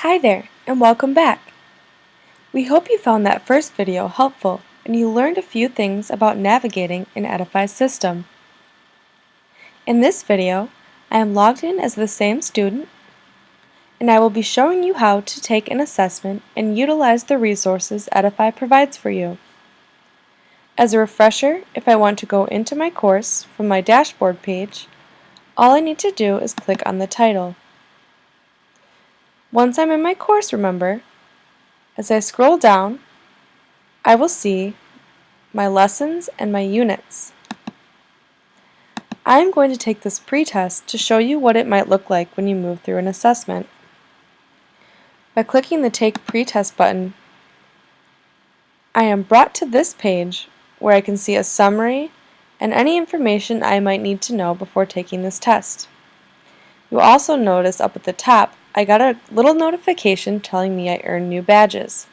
Hi there, and welcome back. We hope you found that first video helpful and you learned a few things about navigating in Edify's system. In this video, I am logged in as the same student, and I will be showing you how to take an assessment and utilize the resources Edify provides for you. As a refresher, if I want to go into my course from my dashboard page, all I need to do is click on the title. Once I'm in my course, remember, as I scroll down, I will see my lessons and my units. I am going to take this pretest to show you what it might look like when you move through an assessment. By clicking the Take Pretest button, I am brought to this page where I can see a summary and any information I might need to know before taking this test. You'll also notice up at the top I got a little notification telling me I earned new badges.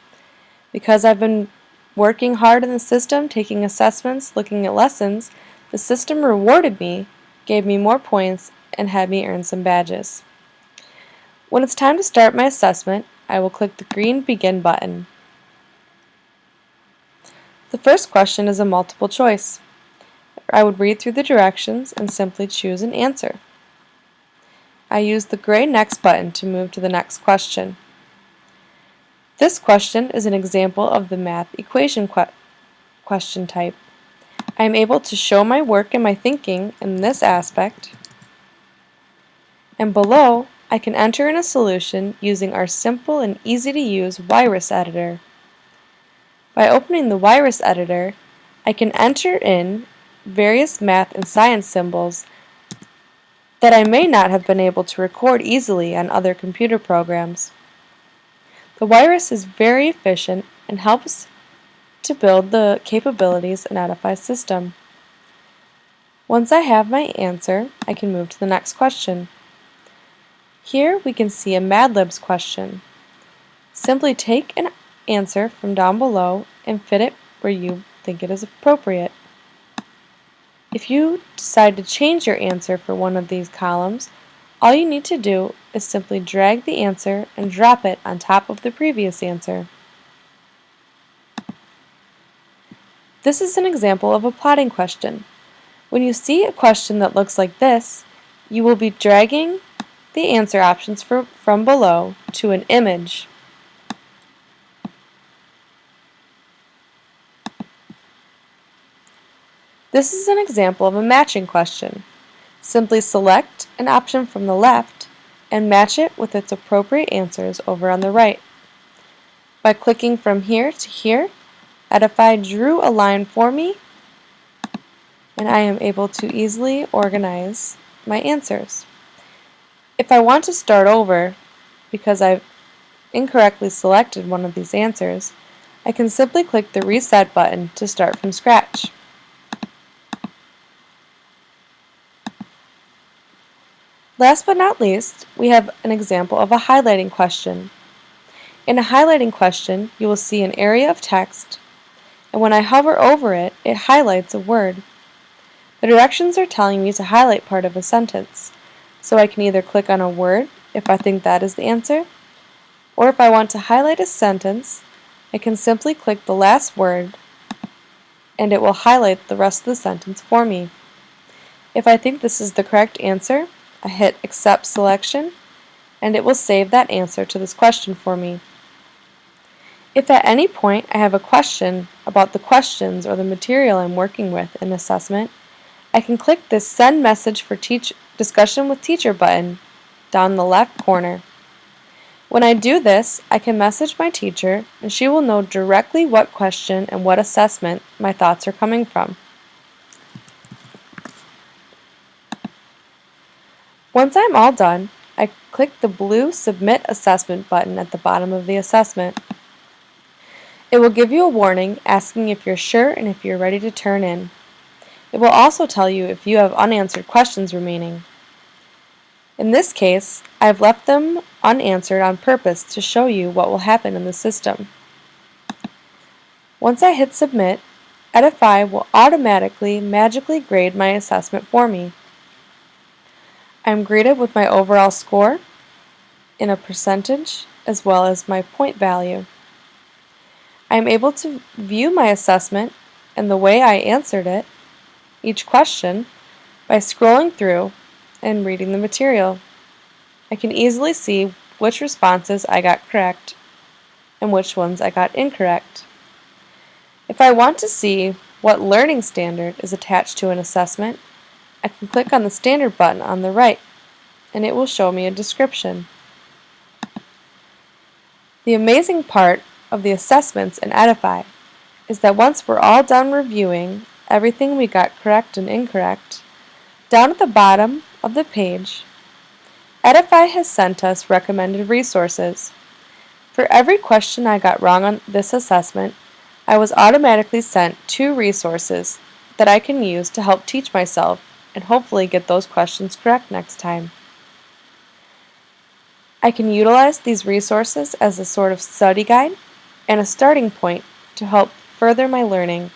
Because I've been working hard in the system, taking assessments, looking at lessons, the system rewarded me, gave me more points, and had me earn some badges. When it's time to start my assessment, I will click the green Begin button. The first question is a multiple choice. I would read through the directions and simply choose an answer. I use the gray Next button to move to the next question. This question is an example of the math equation question type. I am able to show my work and my thinking in this aspect, and below I can enter in a solution using our simple and easy to use Virus editor. By opening the Virus editor, I can enter in various math and science symbols that I may not have been able to record easily on other computer programs. The virus is very efficient and helps to build the capabilities in Edify's system. Once I have my answer, I can move to the next question. Here we can see a Mad Libs question. Simply take an answer from down below and fit it where you think it is appropriate. If you decide to change your answer for one of these columns, all you need to do is simply drag the answer and drop it on top of the previous answer. This is an example of a plotting question. When you see a question that looks like this, you will be dragging the answer options from below to an image. This is an example of a matching question. Simply select an option from the left and match it with its appropriate answers over on the right. By clicking from here to here, Edify drew a line for me, and I am able to easily organize my answers. If I want to start over because I've incorrectly selected one of these answers, I can simply click the Reset button to start from scratch. Last but not least, we have an example of a highlighting question. In a highlighting question, you will see an area of text, and when I hover over it, it highlights a word. The directions are telling me to highlight part of a sentence, so I can either click on a word if I think that is the answer, or if I want to highlight a sentence, I can simply click the last word and it will highlight the rest of the sentence for me. If I think this is the correct answer, I hit Accept Selection, and it will save that answer to this question for me. If at any point I have a question about the questions or the material I'm working with in assessment, I can click this Send Message for Discussion with Teacher button down the left corner. When I do this, I can message my teacher, and she will know directly what question and what assessment my thoughts are coming from. Once I'm all done, I click the blue Submit Assessment button at the bottom of the assessment. It will give you a warning asking if you're sure and if you're ready to turn in. It will also tell you if you have unanswered questions remaining. In this case, I've left them unanswered on purpose to show you what will happen in the system. Once I hit Submit, Edify will automatically magically grade my assessment for me. I am graded with my overall score in a percentage as well as my point value. I am able to view my assessment and the way I answered it, each question, by scrolling through and reading the material. I can easily see which responses I got correct and which ones I got incorrect. If I want to see what learning standard is attached to an assessment, I can click on the standard button on the right, and it will show me a description. The amazing part of the assessments in Edify is that once we're all done reviewing everything we got correct and incorrect, down at the bottom of the page, Edify has sent us recommended resources. For every question I got wrong on this assessment, I was automatically sent 2 resources that I can use to help teach myself and hopefully get those questions correct next time. I can utilize these resources as a sort of study guide and a starting point to help further my learning.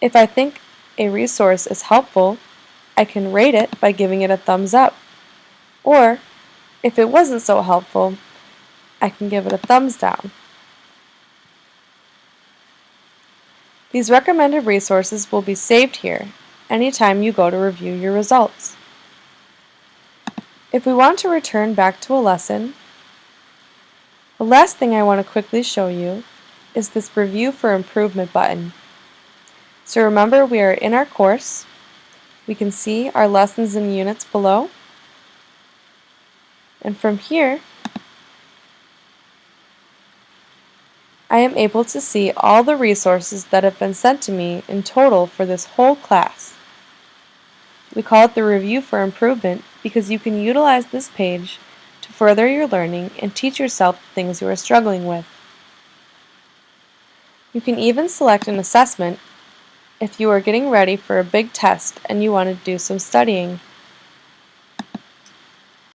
If I think a resource is helpful, I can rate it by giving it a thumbs up. Or, if it wasn't so helpful, I can give it a thumbs down. These recommended resources will be saved here anytime you go to review your results. If we want to return back to a lesson, the last thing I want to quickly show you is this Review for Improvement button. So remember, we are in our course. We can see our lessons and units below. And from here, I am able to see all the resources that have been sent to me in total for this whole class. We call it the Review for Improvement because you can utilize this page to further your learning and teach yourself the things you are struggling with. You can even select an assessment if you are getting ready for a big test and you want to do some studying.